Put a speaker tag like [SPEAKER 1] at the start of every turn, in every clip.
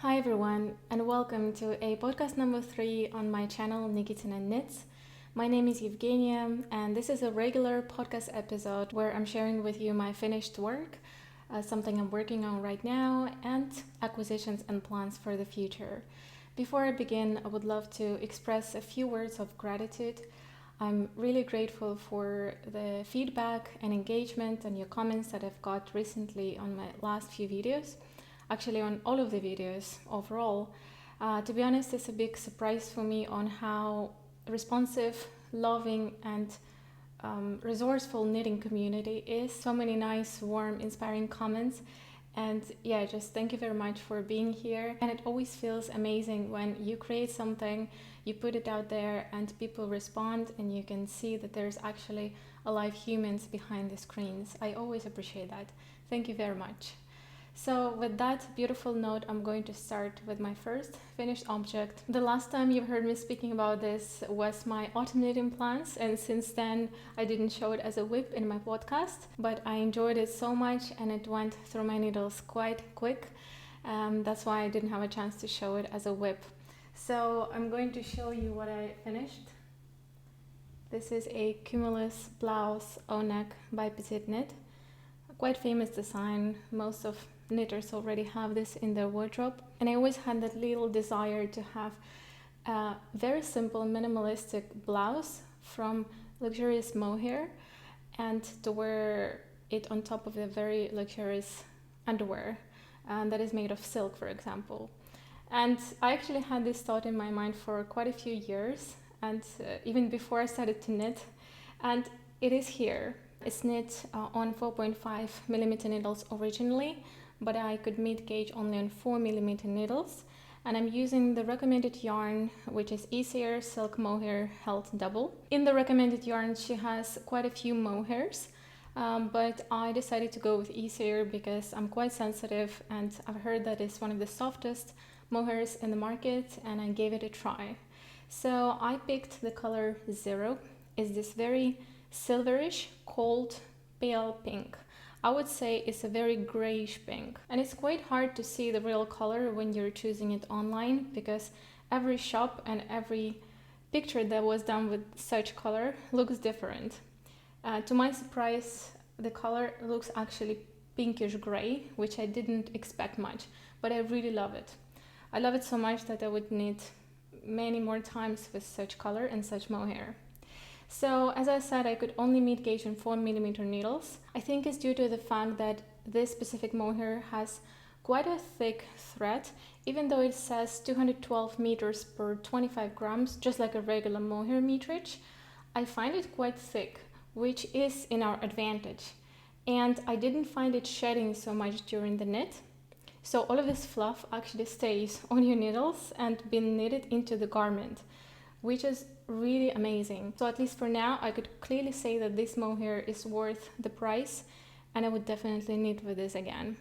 [SPEAKER 1] Hi everyone, and welcome to a podcast number 3 on my channel Nikitinaknits. My name is Evgeniya, and this is a regular podcast episode where I'm sharing with you my finished work, something I'm working on right now, and acquisitions and plans for the future. Before I begin, I would love to express a few words of gratitude. I'm really grateful for the feedback and engagement and your comments that I've got recently on my last few videos. Actually, on all of the videos overall. To be honest, it's a big surprise for me on how responsive, loving, and resourceful knitting community is. So many nice, warm, inspiring comments. And yeah, just thank you very much for being here. And it always feels amazing when you create something, you put it out there, and people respond, and you can see that there's actually alive humans behind the screens. I always appreciate that. Thank you very much. So with that beautiful note, I'm going to start with my first finished object. The last time you heard me speaking about this was my autumn knitting plans, and since then I didn't show it as a WIP in my podcast, but I enjoyed it so much and it went through my needles quite quick. That's why I didn't have a chance to show it as a WIP. So I'm going to show you what I finished. This is a Cumulus Blouse O-Neck by PetiteKnit. Quite famous design. Most of knitters already have this in their wardrobe, and I always had that little desire to have a very simple minimalistic blouse from luxurious mohair and to wear it on top of a very luxurious underwear that is made of silk, for example. And I actually had this thought in my mind for quite a few years, and even before I started to knit, and it is here. It's knit on 4.5 millimeter needles originally, but I could meet gauge only on 4 millimeter needles, and I'm using the recommended yarn, which is Isager silk mohair held double. In the recommended yarn she has quite a few mohairs, but I decided to go with Isager because I'm quite sensitive, and I've heard that it's one of the softest mohairs in the market, and I gave it a try. So I picked the color 0. It's this very silverish, cold, pale pink. I would say it's a very grayish pink, and it's quite hard to see the real color when you're choosing it online because every shop and every picture that was done with such color looks different. To my surprise, the color looks actually pinkish gray, which I didn't expect much, but I really love it. I love it so much that I would knit many more times with such color and such mohair. So as I said, I could only meet gauge on 4 millimeter needles. I think it's due to the fact that this specific mohair has quite a thick thread, even though it says 212 meters per 25 grams, just like a regular mohair meterage. I find it quite thick, which is in our advantage. And I didn't find it shedding so much during the knit. So all of this fluff actually stays on your needles and been knitted into the garment, which is really amazing. So at least for now, I could clearly say that this mohair is worth the price, and I would definitely knit with this again.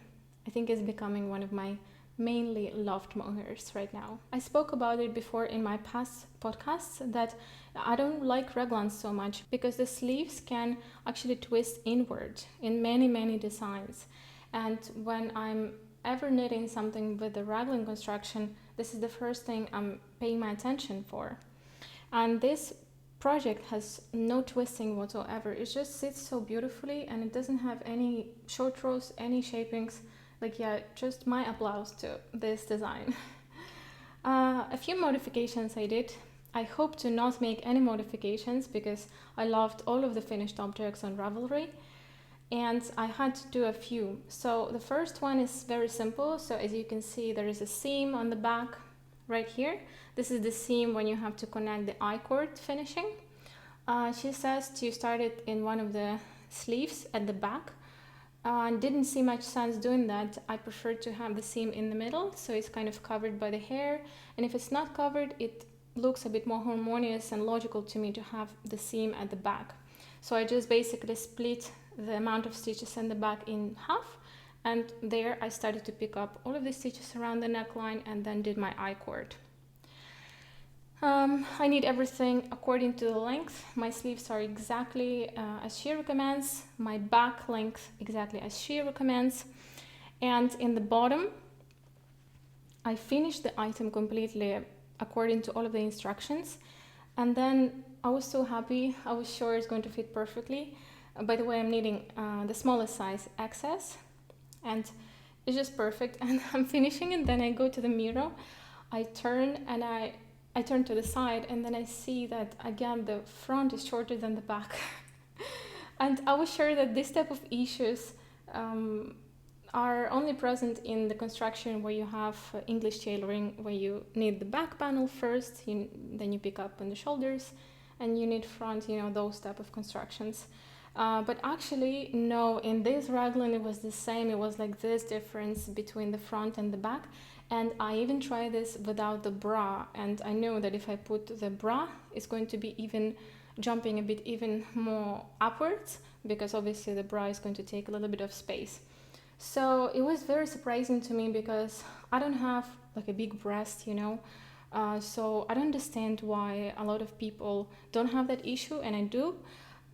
[SPEAKER 1] I think it's becoming one of my mainly loved mohairs right now. I spoke about it before in my past podcasts that I don't like raglans so much because the sleeves can actually twist inward in many designs. And when I'm ever knitting something with the raglan construction, this is the first thing I'm paying my attention for. And this project has no twisting whatsoever. It just sits so beautifully, and it doesn't have any short rows, any shapings. Like, yeah, just my applause to this design. A few modifications I did. I hope to not make any modifications because I loved all of the finished objects on Ravelry, and I had to do a few. So the first one is very simple. So as you can see, there is a seam on the back right here. This is the seam when you have to connect the I-cord finishing. She says to start it in one of the sleeves at the back. Didn't see much sense doing that. I prefer to have the seam in the middle, so it's kind of covered by the hair. And if it's not covered, it looks a bit more harmonious and logical to me to have the seam at the back. So I just basically split the amount of stitches in the back in half, and there I started to pick up all of the stitches around the neckline and then did my I-cord. I need everything according to the length. My sleeves are exactly as she recommends, my back length exactly as she recommends, and in the bottom I finished the item completely according to all of the instructions, and then I was so happy. I was sure it's going to fit perfectly. By the way, I'm needing the smallest size XS, and it's just perfect. And I'm finishing, and then I go to the mirror, I turn, and I turn to the side, and then I see that again the front is shorter than the back. And I was sure that this type of issues are only present in the construction where you have English tailoring, where you need the back panel first, then you pick up on the shoulders, and you need front, those type of constructions. But actually, no, in this raglan it was the same. It was like this difference between the front and the back. And I even tried this without the bra, and I know that if I put the bra, it's going to be even jumping a bit even more upwards, because obviously the bra is going to take a little bit of space. So it was very surprising to me, because I don't have like a big breast, so I don't understand why a lot of people don't have that issue, and I do.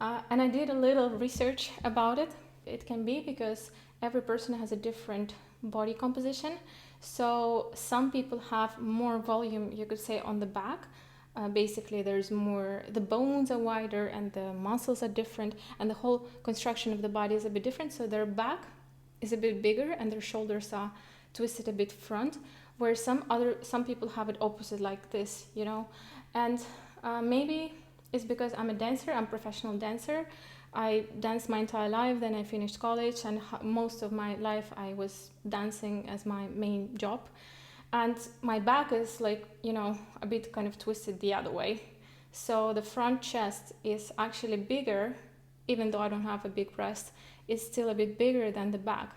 [SPEAKER 1] And I did a little research about it. It can be because every person has a different body composition. So some people have more volume, you could say, on the back. Basically, there's more, the bones are wider and the muscles are different, and the whole construction of the body is a bit different. So their back is a bit bigger and their shoulders are twisted a bit front, where some people have it opposite, like this, And maybe it's because I'm a dancer, I'm a professional dancer. I danced my entire life, then I finished college, and most of my life I was dancing as my main job. And my back is like, a bit kind of twisted the other way. So the front chest is actually bigger, even though I don't have a big breast, it's still a bit bigger than the back.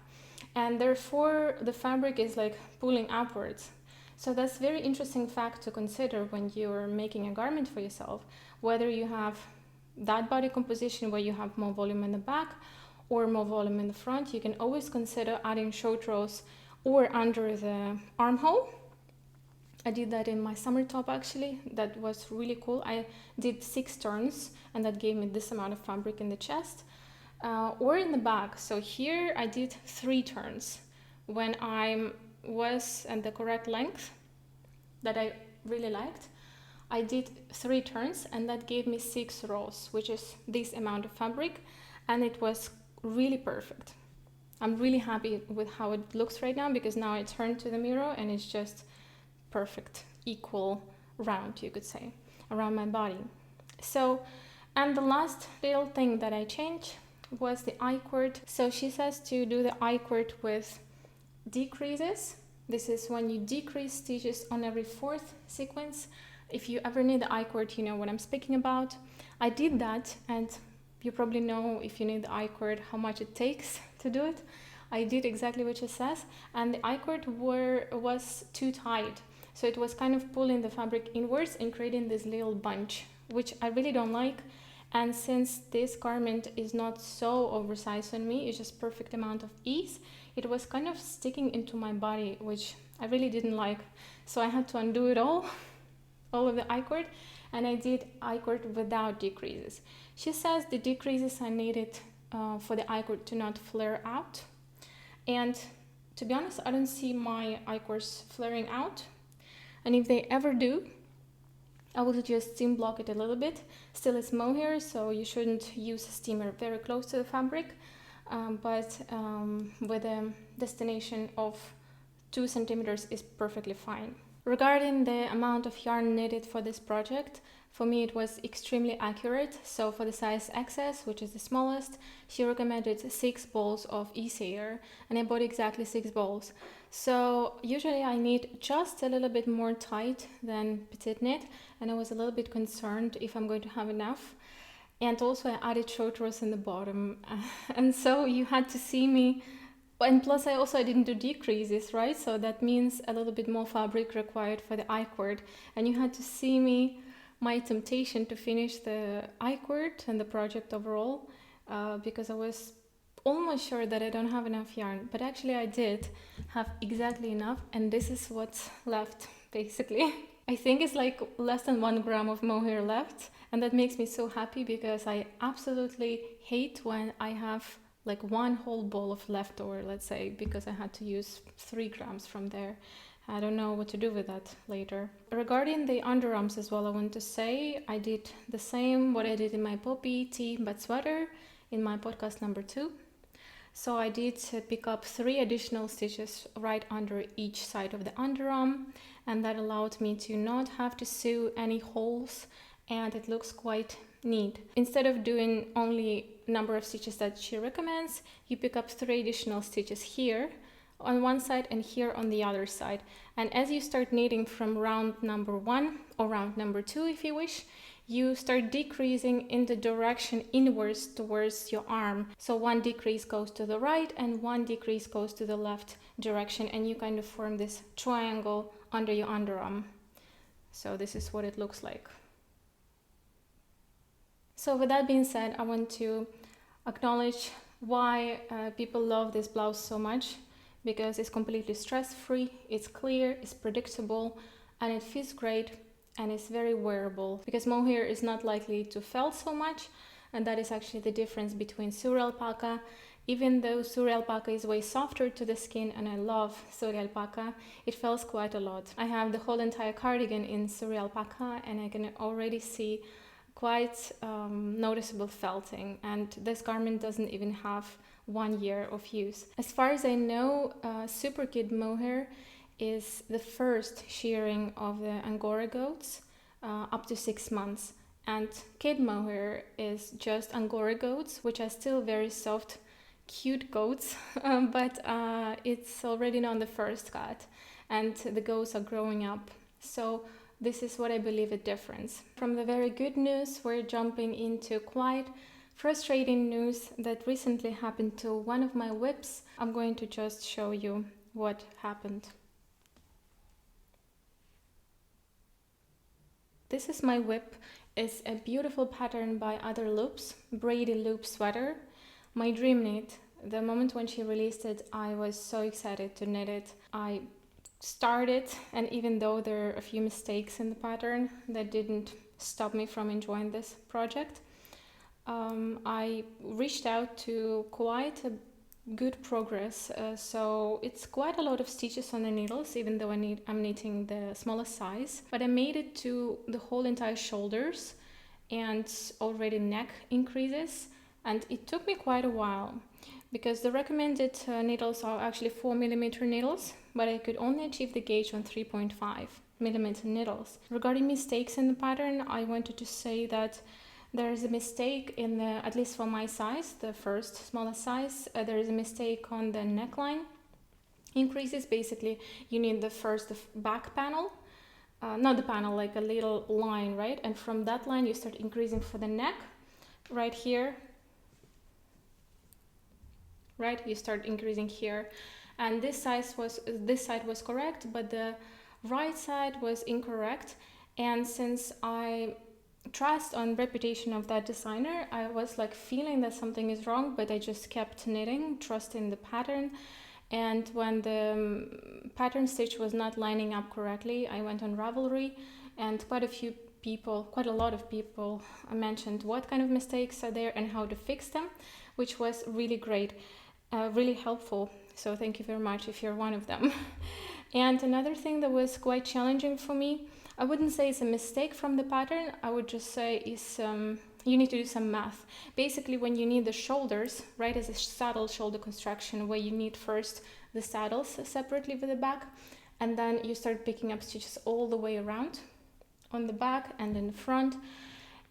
[SPEAKER 1] And therefore the fabric is like pulling upwards. So that's a very interesting fact to consider when you're making a garment for yourself, whether you have that body composition where you have more volume in the back or more volume in the front. You can always consider adding short rows or under the armhole. I did that in my summer top, actually. That was really cool. I did 6 turns, and that gave me this amount of fabric in the chest or in the back. So here I did 3 turns when I was at the correct length that I really liked. I did 3 turns, and that gave me 6 rows, which is this amount of fabric, and it was really perfect. I'm really happy with how it looks right now, because now I turn to the mirror and it's just perfect, equal round, you could say, around my body. So, and the last little thing that I changed was the I-cord. So she says to do the I-cord with decreases. This is when you decrease stitches on every 4th sequence. If you ever need the I-cord, you know what I'm speaking about. I did that, and you probably know, if you need the I-cord, how much it takes to do it. I did exactly what she says, and the I-cord was too tight. So it was kind of pulling the fabric inwards and creating this little bunch, which I really don't like. And since this garment is not so oversized on me, it's just perfect amount of ease, it was kind of sticking into my body, which I really didn't like. So I had to undo it all of the I-cord, and I did I-cord without decreases. She says the decreases I needed for the I-cord to not flare out. And to be honest, I don't see my I-cords flaring out. And if they ever do, I will just steam block it a little bit. Still, it's mohair, so you shouldn't use a steamer very close to the fabric, but with a destination of 2 centimeters is perfectly fine. Regarding the amount of yarn needed for this project, for me it was extremely accurate. So for the size XS, which is the smallest, she recommended 6 balls of Isager, and I bought exactly 6 balls. So usually I need just a little bit more tight than PetiteKnit, and I was a little bit concerned if I'm going to have enough. And also I added short rows in the bottom, and so you had to see me. And plus I didn't do decreases, right? So that means a little bit more fabric required for the I-cord. And you had to see me, my temptation to finish the I-cord and the project overall, because I was almost sure that I don't have enough yarn. But actually I did have exactly enough, and this is what's left, basically. I think it's like less than 1 gram of mohair left, and that makes me so happy, because I absolutely hate when I have like 1 whole ball of leftover, let's say, because I had to use 3 grams from there. I don't know what to do with that later. Regarding the underarms as well, I want to say I did the same what I did in my poppy tee but sweater in my podcast number 2. So I did pick up 3 additional stitches right under each side of the underarm, and that allowed me to not have to sew any holes, and it looks quite neat. Instead of doing only number of stitches that she recommends, you pick up 3 additional stitches here on one side and here on the other side. And as you start knitting from round number 1 or round number 2 if you wish, you start decreasing in the direction inwards towards your arm. So one decrease goes to the right and one decrease goes to the left direction, and you kind of form this triangle under your underarm. So this is what it looks like. So with that being said, I want to acknowledge why people love this blouse so much, because it's completely stress-free, it's clear, it's predictable, and it fits great, and it's very wearable, because mohair is not likely to felt so much, and that is actually the difference between Suri alpaca. Even though Suri alpaca is way softer to the skin, and I love Suri alpaca, it felts quite a lot. I have the whole entire cardigan in Suri alpaca, and I can already see quite noticeable felting, and this garment doesn't even have 1 year of use. As far as I know, Super Kid mohair is the first shearing of the Angora goats up to 6 months, and kid mohair is just Angora goats, which are still very soft, cute goats, but it's already on the first cut, and the goats are growing up. So this is what I believe a difference. From the very good news, we're jumping into quite frustrating news that recently happened to one of my WIPs. I'm going to just show you what happened. This is my WIP. It's a beautiful pattern by Other Loops, Braidy loop sweater. My dream knit. The moment when she released it, I was so excited to knit it. I started, and even though there are a few mistakes in the pattern, that didn't stop me from enjoying this project. I reached out to quite a good progress, so it's quite a lot of stitches on the needles, even though I'm knitting the smallest size, but I made it to the whole entire shoulders and already neck increases, and it took me quite a while because the recommended needles are actually 4mm needles, but I could only achieve the gauge on 3.5mm needles. Regarding mistakes in the pattern, I wanted to say that there is a mistake in the, at least for my size, the first smallest size, there is a mistake on the neckline increases. Basically, you need the back panel, not the panel, like a little line, right? And from that line, you start increasing for the neck, right here, right? You start increasing here, and this side was correct, but the right side was incorrect. And since I trust on reputation of that designer, I was like feeling that something is wrong, but I just kept knitting, trusting the pattern. And when the pattern stitch was not lining up correctly, I went on Ravelry, and quite a lot of people mentioned what kind of mistakes are there and how to fix them, which was really great, really helpful. So thank you very much if you're one of them. And another thing that was quite challenging for me, I wouldn't say it's a mistake from the pattern, I would just say is you need to do some math. Basically, when you knit the shoulders, right, as a saddle shoulder construction, where you knit first the saddles separately with the back, and then you start picking up stitches all the way around on the back and in the front.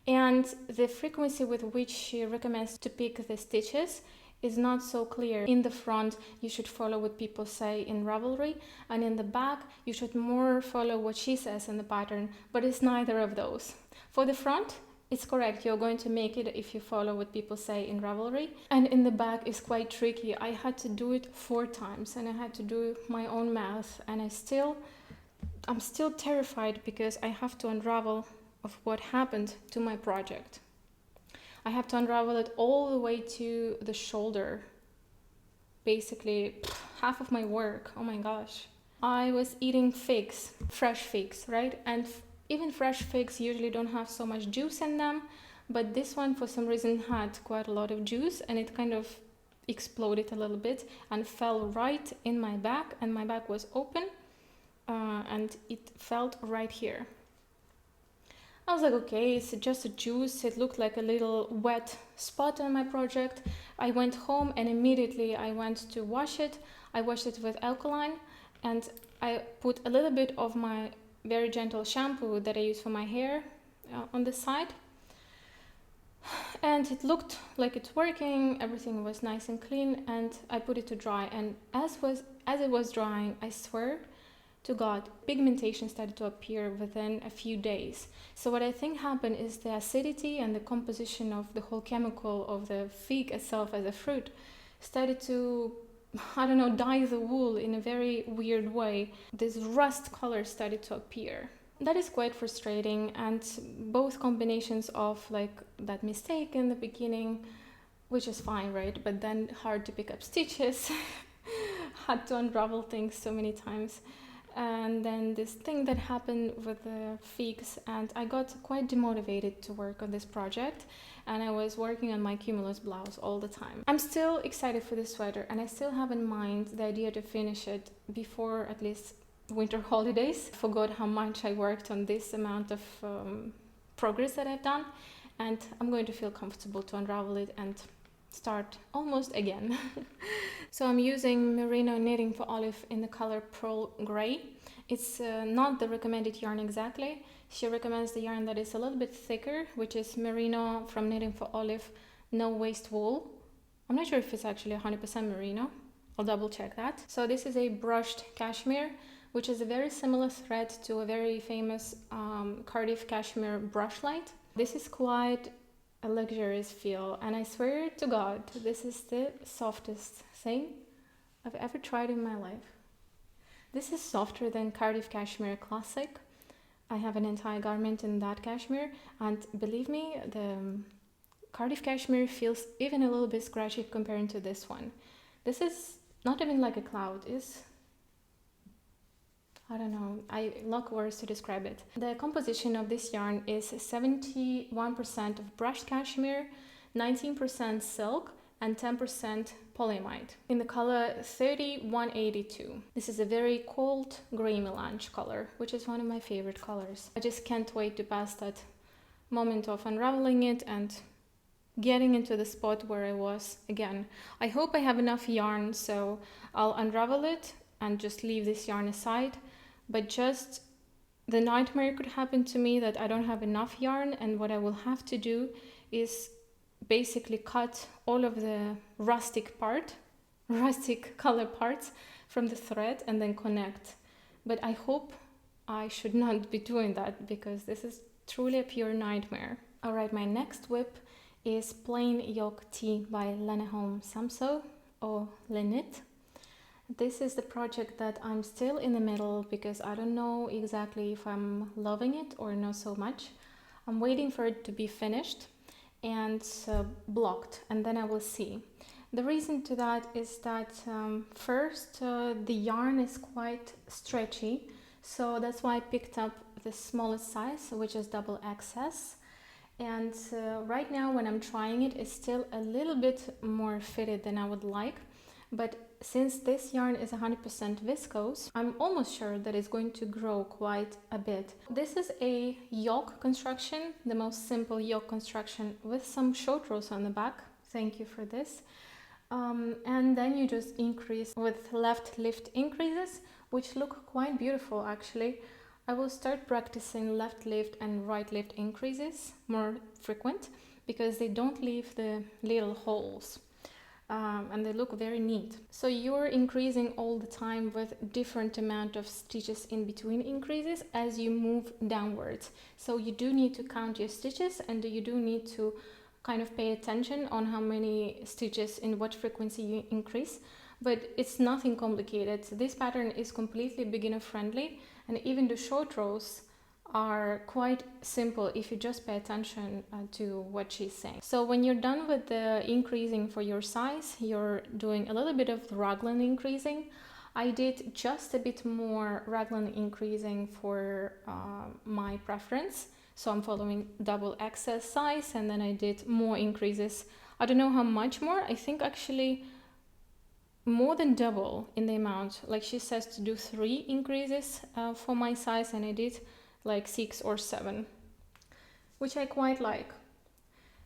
[SPEAKER 1] And the frequency with which she recommends to pick the stitches is not so clear. In the front, you should follow what people say in Ravelry, and in the back, you should more follow what she says in the pattern, but it's neither of those. For the front, it's correct, you're going to make it if you follow what people say in Ravelry, and in the back is quite tricky. I had to do it 4 times, and I had to do my own math, and I'm still terrified because I have to unravel of what happened to my project. I have to unravel it all the way to the shoulder. Basically, half of my work. Oh my gosh. I was eating figs, fresh figs, right? And even fresh figs usually don't have so much juice in them, but this one for some reason had quite a lot of juice, and it kind of exploded a little bit and fell right in my back, and my back was open. and it felt right here. I was like, okay, it's just a juice. It looked like a little wet spot on my project. I went home and immediately I went to wash it. I washed it with alkaline and I put a little bit of my very gentle shampoo that I use for my hair on the side. And it looked like it's working. Everything was nice and clean, and I put it to dry. And as it was drying, I swear to God, pigmentation started to appear within a few days. So what I think happened is the acidity and the composition of the whole chemical of the fig itself as a fruit started to, I don't know, dye the wool in a very weird way. This rust color started to appear. That is quite frustrating, and both combinations of like that mistake in the beginning, which is fine, right? But then hard to pick up stitches, had to unravel things so many times. And then this thing that happened with the figs, and I got quite demotivated to work on this project, and I was working on my Cumulus blouse all the time. I'm still excited for this sweater, and I still have in mind the idea to finish it before at least winter holidays. I forgot how much I worked on this amount of progress that I've done, and I'm going to feel comfortable to unravel it and start almost again. So I'm using Merino Knitting for Olive in the color Pearl Grey. It's not the recommended yarn exactly. She recommends the yarn that is a little bit thicker, which is Merino from Knitting for Olive No Waste Wool. I'm not sure if it's actually 100% Merino. I'll double check that. So this is a brushed cashmere, which is a very similar thread to a very famous Cardiff Cashmere brush light. This is quite a luxurious feel, and I swear to God, this is the softest thing I've ever tried in my life. This is softer than Cardiff Cashmere Classic. I have an entire garment in that cashmere, and believe me, the Cardiff Cashmere feels even a little bit scratchy compared to this one. This is not even like a cloud, it's, I don't know, I lack words to describe it. The composition of this yarn is 71% of brushed cashmere, 19% silk, and 10% polyamide in the color 3182. This is a very cold gray melange color, which is one of my favorite colors. I just can't wait to pass that moment of unraveling it and getting into the spot where I was again. I hope I have enough yarn, so I'll unravel it and just leave this yarn aside. But just the nightmare could happen to me that I don't have enough yarn, and what I will have to do is basically cut all of the rustic color parts from the thread and then connect. But I hope I should not be doing that, because this is truly a pure nightmare. Alright, my next WIP is Plain Yoke Tee by Leneholm Samso or LeKnit. This is the project that I'm still in the middle, because I don't know exactly if I'm loving it or not so much. I'm waiting for it to be finished and blocked, and then I will see. The reason to that is that first, the yarn is quite stretchy, so that's why I picked up the smallest size, which is double XS. And right now when I'm trying it, it's still a little bit more fitted than I would like. But since this yarn is 100% viscose, I'm almost sure that it's going to grow quite a bit. This is a yoke construction, the most simple yoke construction with some short rows on the back. Thank you for this. And then you just increase with left lift increases, which look quite beautiful actually. I will start practicing left lift and right lift increases more frequent, because they don't leave the little holes. And they look very neat. So you're increasing all the time with different amount of stitches in between increases as you move downwards. So you do need to count your stitches, and you do need to kind of pay attention on how many stitches in what frequency you increase. But it's nothing complicated. This pattern is completely beginner friendly, and even the short rows are quite simple if you just pay attention to what she's saying. So when you're done with the increasing for your size, you're doing a little bit of raglan increasing. I did just a bit more raglan increasing for my preference. So I'm following double XS size, and then I did more increases. I don't know how much more. I think actually more than double in the amount. Like she says to do 3 increases for my size, and I did like 6 or 7, which I quite like.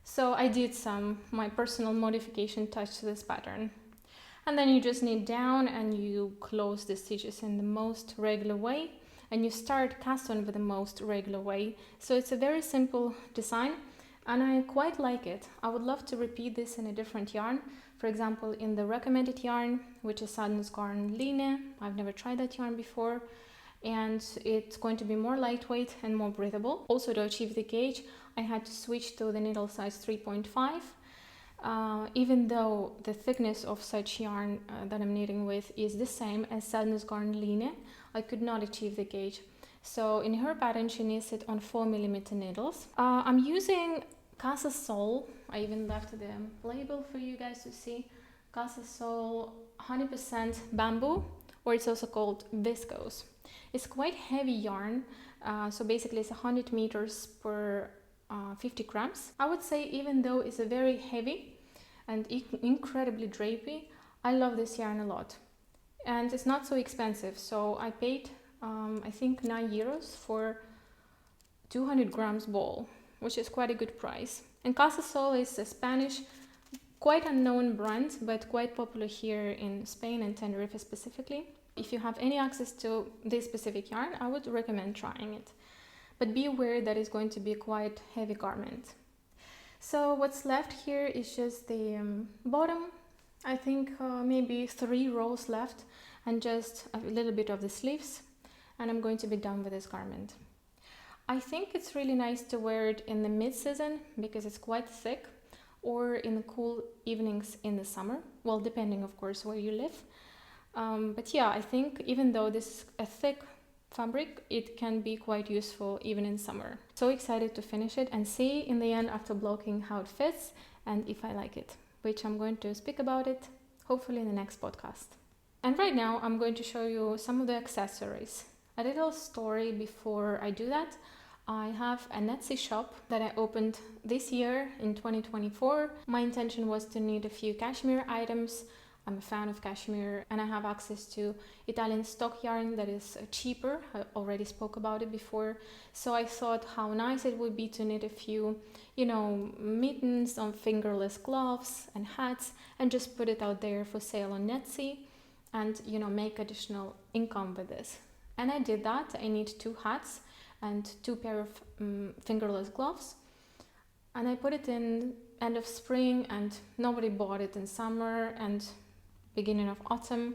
[SPEAKER 1] So I did my personal modification touch to this pattern. And then you just knit down and you close the stitches in the most regular way, and you start cast on with the most regular way. So it's a very simple design, and I quite like it. I would love to repeat this in a different yarn. For example, in the recommended yarn, which is Sandnes Garn LeKnit. I've never tried that yarn before, and it's going to be more lightweight and more breathable. Also, to achieve the gauge, I had to switch to the needle size 3.5. Even though the thickness of such yarn that I'm knitting with is the same as Sandnes Garn LeKnit, I could not achieve the gauge. So in her pattern, she knits it on 4mm needles. I'm using Casasol. I even left the label for you guys to see. Casasol 100% bamboo, or it's also called viscose. It's quite heavy yarn, so basically it's 100 meters per 50 grams. I would say, even though it's a very heavy and incredibly drapey, I love this yarn a lot. And it's not so expensive. So I paid, I think, €9 for 200 grams ball, which is quite a good price. And Casasol is a Spanish, quite unknown brand, but quite popular here in Spain and Tenerife specifically. If you have any access to this specific yarn, I would recommend trying it. But be aware that it's going to be a quite heavy garment. So what's left here is just the bottom. I think maybe 3 rows left, and just a little bit of the sleeves, and I'm going to be done with this garment. I think it's really nice to wear it in the mid-season because it's quite thick, or in the cool evenings in the summer. Well, depending of course where you live. But yeah, I think even though this is a thick fabric, it can be quite useful even in summer. So excited to finish it and see in the end, after blocking, how it fits and if I like it, which I'm going to speak about it hopefully in the next podcast. And right now I'm going to show you some of the accessories. A little story before I do that. I have an Etsy shop that I opened this year in 2024. My intention was to knit a few cashmere items. I'm a fan of cashmere, and I have access to Italian stock yarn that is cheaper. I already spoke about it before. So I thought how nice it would be to knit a few, mittens, on fingerless gloves and hats, and just put it out there for sale on Etsy and, make additional income with this. And I did that. I knit 2 hats and 2 pair of fingerless gloves. And I put it in end of spring, and nobody bought it in summer and beginning of autumn.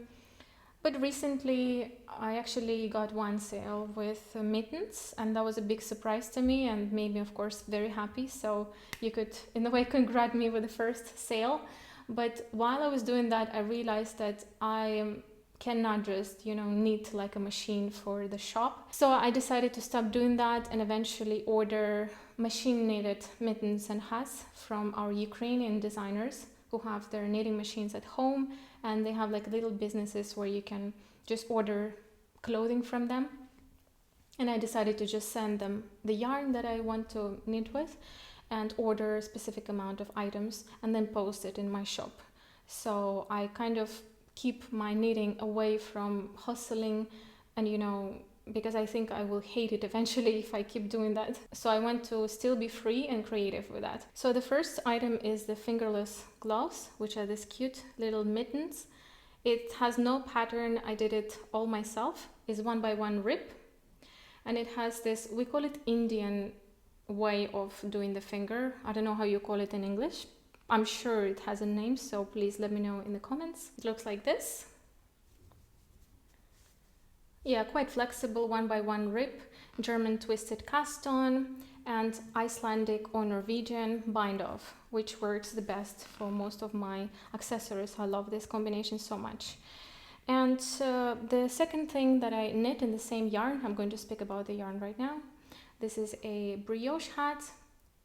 [SPEAKER 1] But recently I actually got one sale with mittens, and that was a big surprise to me and made me of course very happy. So you could in a way congratulate me with the first sale. But while I was doing that, I realized that I cannot just knit like a machine for the shop. So I decided to stop doing that and eventually order machine knitted mittens and hats from our Ukrainian designers who have their knitting machines at home, and they have like little businesses where you can just order clothing from them. And I decided to just send them the yarn that I want to knit with and order a specific amount of items and then post it in my shop. So I kind of keep my knitting away from hustling, and because I think I will hate it eventually if I keep doing that. So I want to still be free and creative with that. So the first item is the fingerless gloves, which are these cute little mittens. It has no pattern. I did it all myself. It's 1x1 rip, and it has this, we call it Indian way of doing the finger. I don't know how you call it in English. I'm sure it has a name, so please let me know in the comments. It looks like this. Yeah, quite flexible 1x1 rip, German twisted cast on, and Icelandic or Norwegian bind off, which works the best for most of my accessories. I love this combination so much. And the second thing that I knit in the same yarn, I'm going to speak about the yarn right now. This is a brioche hat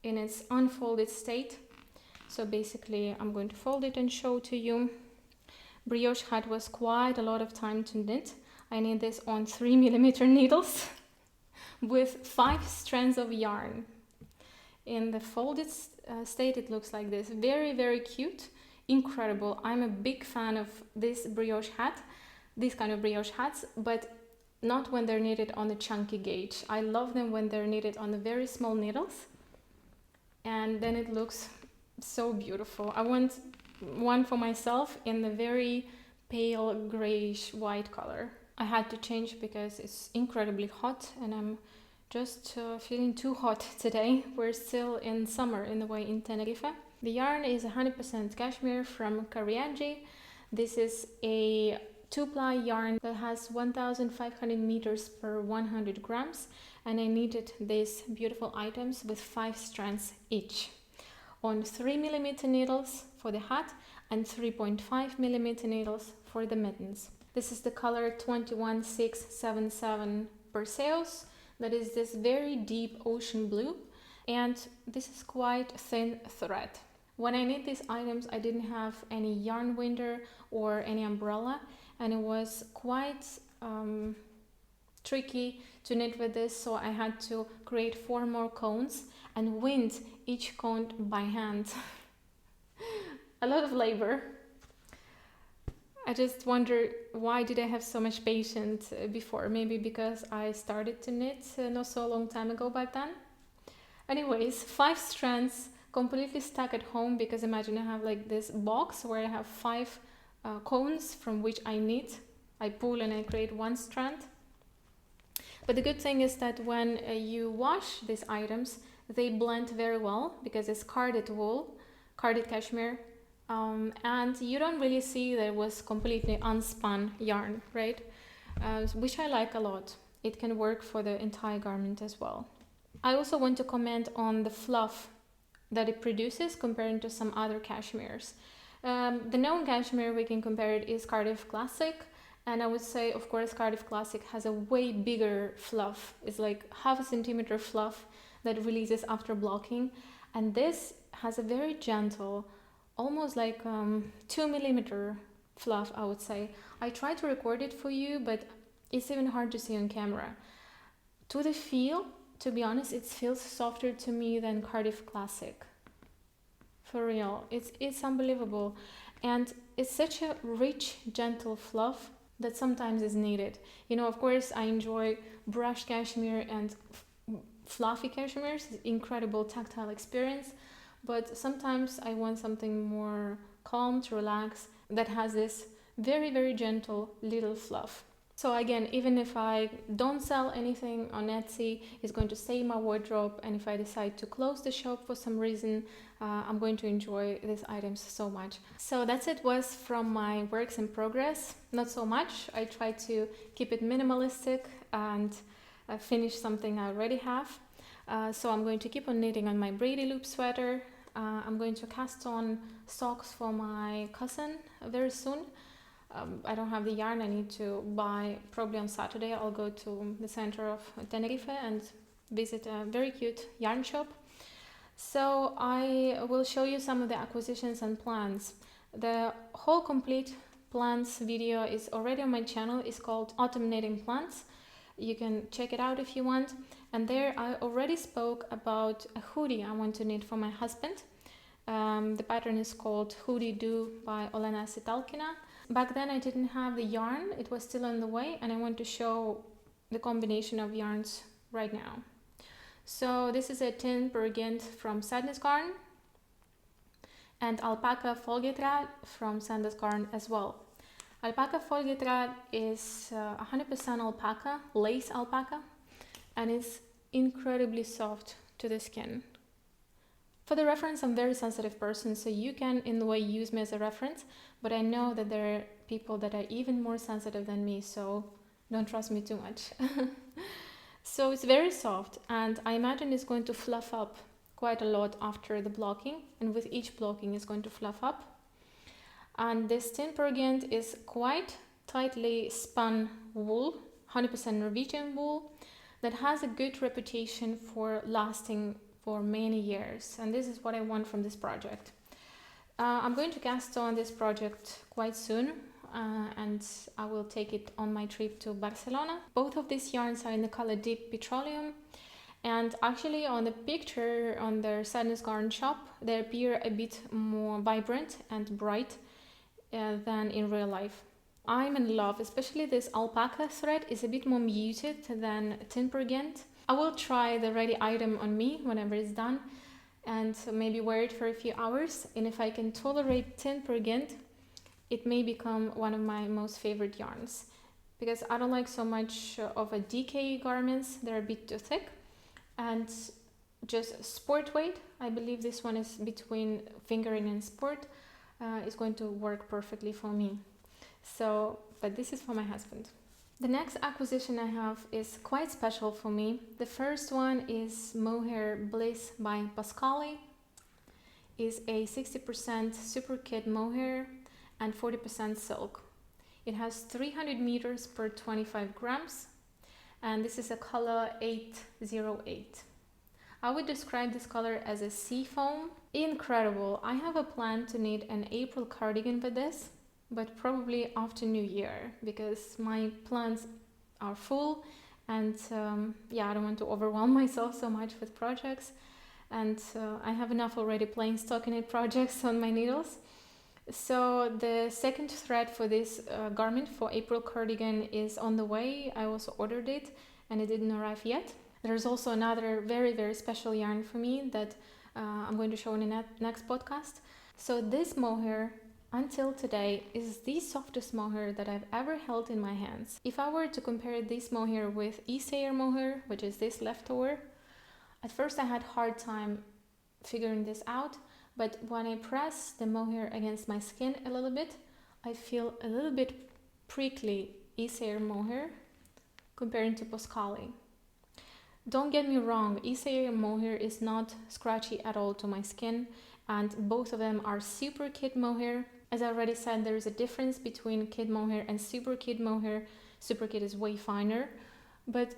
[SPEAKER 1] in its unfolded state. So basically I'm going to fold it and show to you. Brioche hat was quite a lot of time to knit. I knit this on 3mm needles with 5 strands of yarn. In the folded state it looks like this. Very, very cute. incredible. I'm a big fan of this brioche hat, these kind of brioche hats, but not when they're knitted on a chunky gauge. I love them when they're knitted on the very small needles, and then it looks so beautiful. I want one for myself in the very pale grayish white color. I had to change because it's incredibly hot, and I'm just feeling too hot today. We're still in summer in the way in Tenerife. The yarn is 100% cashmere from Cariaggi. This is a 2-ply yarn that has 1,500 meters per 100 grams, and I knitted these beautiful items with 5 strands each on 3mm needles for the hat and 3.5mm needles for the mittens. This is the color 21677 Perseus. That is this very deep ocean blue, and this is quite thin thread. When I knit these items, I didn't have any yarn winder or any umbrella, and it was quite tricky to knit with this, so I had to create 4 more cones and wind each cone by hand. A lot of labor. I just wonder, why did I have so much patience before? Maybe because I started to knit not so long time ago back then. Anyways, 5 strands completely stuck at home, because imagine I have like this box where I have 5 cones from which I knit. I pull and I create 1 strand. But the good thing is that when you wash these items, they blend very well because it's carded wool, carded cashmere. And you don't really see that it was completely unspun yarn, right? Which I like a lot. It can work for the entire garment as well. I also want to comment on the fluff that it produces compared to some other cashmeres. The known cashmere we can compare it is Cardiff Classic, and I would say, of course, Cardiff Classic has a way bigger fluff. It's like 0.5 centimeter fluff that releases after blocking, and this has a very gentle, almost like 2mm fluff, I would say. I tried to record it for you, but it's even hard to see on camera. To the feel, to be honest, it feels softer to me than Cardiff Classic. For real, it's unbelievable. And it's such a rich, gentle fluff that sometimes is needed. You know, of course, I enjoy brushed cashmere and fluffy cashmeres, incredible tactile experience. But sometimes I want something more calm to relax that has this very, very gentle little fluff. So again, even if I don't sell anything on Etsy, it's going to stay in my wardrobe, and if I decide to close the shop for some reason, I'm going to enjoy these items so much. So that's it was from my works in progress. Not so much. I try to keep it minimalistic and finish something I already have. So I'm going to keep on knitting on my Braidy loop sweater. I'm going to cast on socks for my cousin very soon. I don't have the yarn. I need to buy probably on Saturday. I'll go to the center of Tenerife and visit a very cute yarn shop. So I will show you some of the acquisitions and plans. The whole complete plans video is already on my channel. It's called Autumn Knitting Plans. You can check it out if you want. And there I already spoke about a hoodie I want to knit for my husband. The pattern is called Hoodie Do by Olena Sitalkina. Back then I didn't have the yarn, it was still on the way, and I want to show the combination of yarns right now. So this is a Tynn per Gynt from Sandnes Garn, and Alpakka Folgetrad from Sandnes Garn as well. Alpakka Folgetrad is 100% alpaca, lace alpaca, and it's incredibly soft to the skin. For the reference, I'm a very sensitive person, so you can in the way use me as a reference, but I know that there are people that are even more sensitive than me, so don't trust me too much. So it's very soft, and I imagine it's going to fluff up quite a lot after the blocking, and with each blocking it's going to fluff up. And this Tynn per Gynt is quite tightly spun wool, 100% Norwegian wool, that has a good reputation for lasting for many years, and this is what I want from this project. I'm going to cast on this project quite soon, and I will take it on my trip to Barcelona. Both of these yarns are in the color Deep Petroleum, And actually on the picture on their Sandnes Garn shop, they appear a bit more vibrant and bright than in real life. I'm in love, especially this alpaca thread is a bit more muted than Tynn per Gynt. I will try the ready item on me whenever it's done and maybe wear it for a few hours. And if I can tolerate Tynn per Gynt, it may become one of my most favorite yarns, because I don't like so much of a DK garments. They're a bit too thick. And just sport weight, I believe this one is between fingering and sport, is going to work perfectly for me. So, but this is for my husband. The next acquisition I have is quite special for me. The first one is Mohair Bliss by Pascali. Is a 60% super kid mohair and 40% silk. It has 300 meters per 25 grams, and this is a color 808. I would describe this color as a sea foam. Incredible. I have a plan to knit an April cardigan with this, but probably after New Year, because my plans are full and I don't want to overwhelm myself so much with projects, and I have enough already playing stockinette projects on my needles. So the second thread for this garment for April cardigan is on the way. I also ordered it and it didn't arrive yet. There's also another very, very special yarn for me that I'm going to show in the next podcast. So this mohair, until today, is the softest mohair that I've ever held in my hands. If I were to compare this mohair with Isager mohair, which is this leftover, at first I had a hard time figuring this out, but when I press the mohair against my skin a little bit, I feel a little bit prickly Isager mohair comparing to Pascali. Don't get me wrong, Isager mohair is not scratchy at all to my skin, and both of them are super kid mohair. As I already said, there is a difference between kid mohair and super kid mohair. Super kid is way finer, but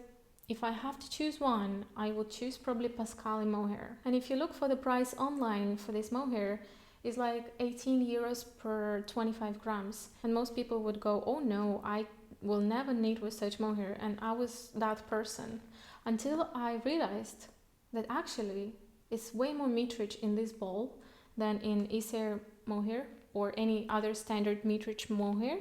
[SPEAKER 1] if I have to choose one, I would choose probably Pascali mohair. And if you look for the price online for this mohair, it's like 18 euros per 25 grams. And most people would go, oh no, I will never knit with such mohair. And I was that person until I realized that actually it's way more metrage in this ball than in Isager mohair or any other standard metrage mohair.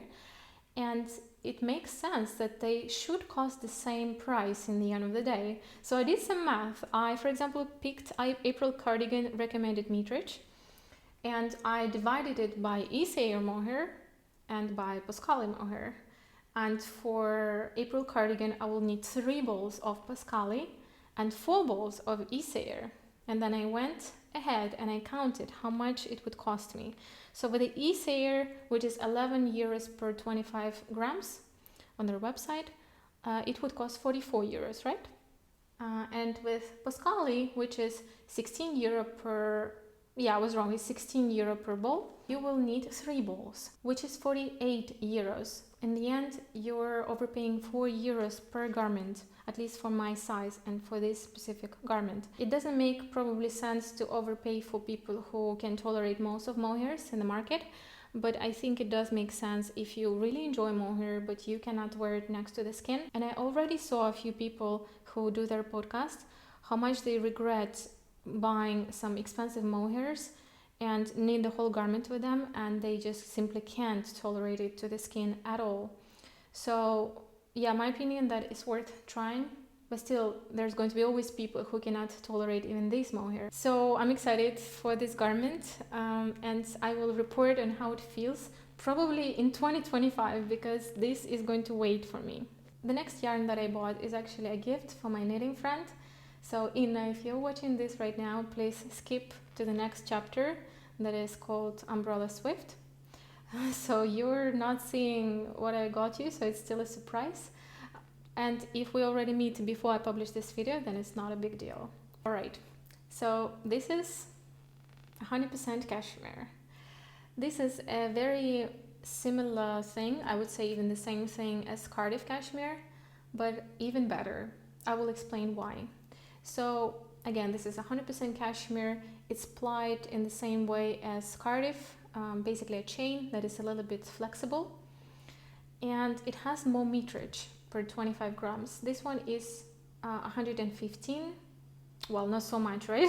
[SPEAKER 1] And it makes sense that they should cost the same price in the end of the day. So I did some math. I, for example, picked April cardigan recommended metrage, and I divided it by Isager mohair and by Pascali mohair. And for April cardigan, I will need 3 balls of Pascali and 4 balls of Isager. And then I went ahead and I counted how much it would cost me. So with the Isager, which is 11 euros per 25 grams on their website, it would cost 44 euros, right? And with Pascali, which is 16 euro per, I was wrong, it's 16 euro per ball, you will need 3 balls, which is 48 euros. In the end, you're overpaying 4 euros per garment, at least for my size and for this specific garment. It doesn't make probably sense to overpay for people who can tolerate most of mohairs in the market, but I think it does make sense if you really enjoy mohair but you cannot wear it next to the skin. And I already saw a few people who do their podcast how much they regret buying some expensive mohairs and knit the whole garment with them, and they just simply can't tolerate it to the skin at all. So my opinion that it's worth trying, but still there's going to be always people who cannot tolerate even this mohair. So I'm excited for this garment, and I will report on how it feels probably in 2025, because this is going to wait for me. The next yarn that I bought is actually a gift for my knitting friend. So Inna, if you're watching this right now, please skip to the next chapter that is called Umbrella Swift. So you're not seeing what I got you, so it's still a surprise. And if we already meet before I publish this video, then it's not a big deal. All right, so this is 100% cashmere. This is a very similar thing, I would say even the same thing as Cardiff cashmere, but even better. I will explain why. So again, this is 100% cashmere. It's plied in the same way as Cardiff, basically a chain that is a little bit flexible, and it has more metrage per 25 grams. This one is 115 well, not so much, right?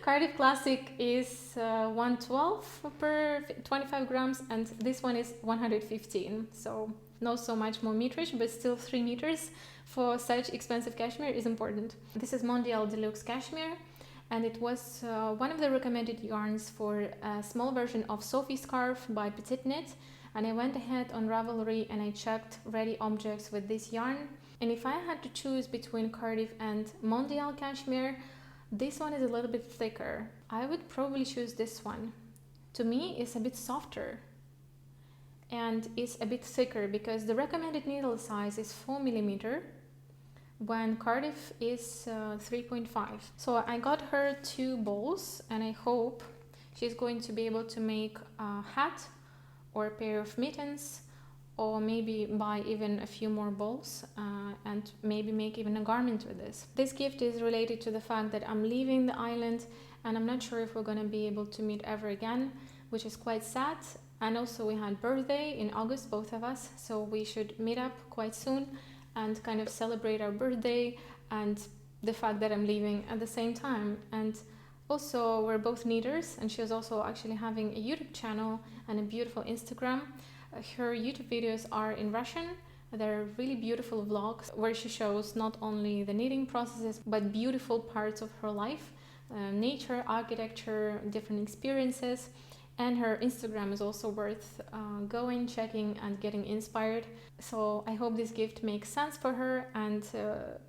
[SPEAKER 1] Cardiff Classic is 112 per 25 grams, and this one is 115. So not so much more meterage, but still 3 meters for such expensive cashmere is important. This is Mondial Deluxe Cashmere, and it was one of the recommended yarns for a small version of Sophie scarf by PetiteKnit. And I went ahead on Ravelry and I checked ready objects with this yarn. And if I had to choose between Cardiff and Mondial Cashmere, this one is a little bit thicker. I would probably choose this one. To me, it's a bit softer and it's a bit thicker because the recommended needle size is 4mm when Cardiff is 3.5. So I got her 2 balls and I hope she's going to be able to make a hat or a pair of mittens, or maybe buy even a few more balls and maybe make even a garment with this. This gift is related to the fact that I'm leaving the island and I'm not sure if we're gonna be able to meet ever again, which is quite sad. And also we had birthday in August, both of us, so we should meet up quite soon and kind of celebrate our birthday and the fact that I'm leaving at the same time. And also we're both knitters, and she was also actually having a YouTube channel and a beautiful Instagram. Her YouTube videos are in Russian. They're really beautiful vlogs where she shows not only the knitting processes but beautiful parts of her life, nature, architecture, different experiences. And her Instagram is also worth going, checking and getting inspired. So I hope this gift makes sense for her, and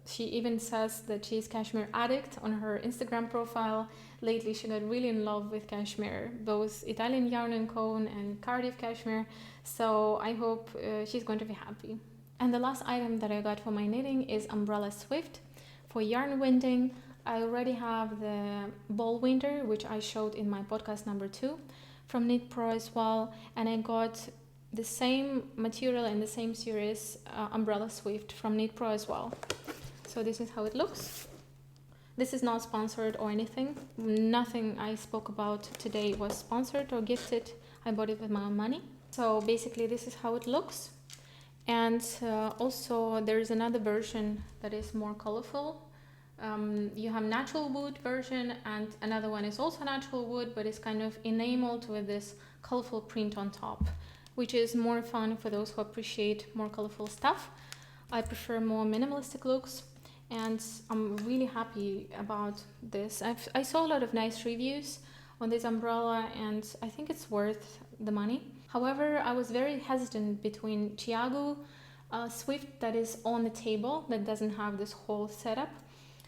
[SPEAKER 1] she even says that she's cashmere addict on her Instagram profile. Lately she got really in love with cashmere, both Italian yarn and cone and Cardiff cashmere. So I hope she's going to be happy. And the last item that I got for my knitting is Umbrella Swift for yarn winding. I already have the ball winder, which I showed in my podcast number 2 from Knit Pro as well, and I got the same material in the same series, Umbrella Swift from Knit Pro as well. So this is how it looks. This is not sponsored or anything. Nothing I spoke about today was sponsored or gifted. I bought it with my own money. So basically this is how it looks. And also there is another version that is more colorful. You have natural wood version, and another one is also natural wood, but it's kind of enameled with this colorful print on top, which is more fun for those who appreciate more colorful stuff. I prefer more minimalistic looks, and I'm really happy about this. I saw a lot of nice reviews on this umbrella, and I think it's worth the money. However, I was very hesitant between Cariaggi Swift that is on the table, that doesn't have this whole setup.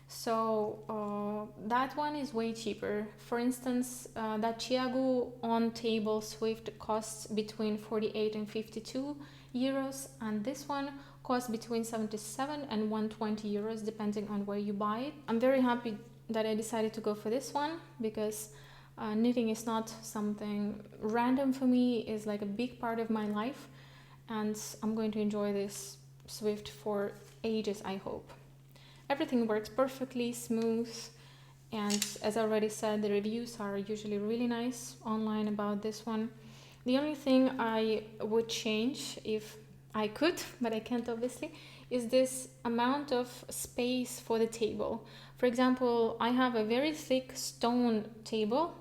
[SPEAKER 1] So that one is way cheaper. For instance, that Cariaggi on table Swift costs between 48 and 52 euros, and this one costs between 77 and 120 euros depending on where you buy it. I'm very happy that I decided to go for this one because knitting is not something random for me. It's like a big part of my life, and I'm going to enjoy this Swift for ages, I hope. Everything works perfectly smooth, and as I already said, the reviews are usually really nice online about this one. The only thing I would change if I could, but I can't obviously, is this amount of space for the table. For example, I have a very thick stone table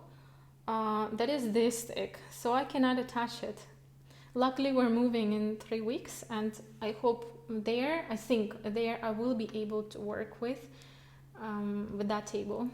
[SPEAKER 1] that is this thick, so I cannot attach it. Luckily we're moving in 3 weeks, and I hope I think there I will be able to work with that table.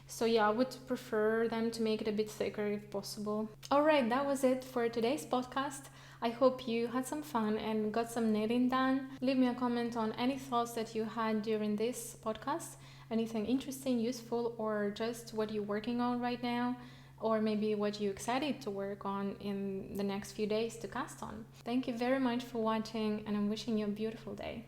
[SPEAKER 1] So yeah, I would prefer them to make it a bit thicker if possible. Alright, that was it for today's podcast. I hope you had some fun and got some knitting done. Leave me a comment on any thoughts that you had during this podcast, anything interesting, useful, or just what you're working on right now, or maybe what you're excited to work on in the next few days to cast on. Thank you very much for watching, and I'm wishing you a beautiful day.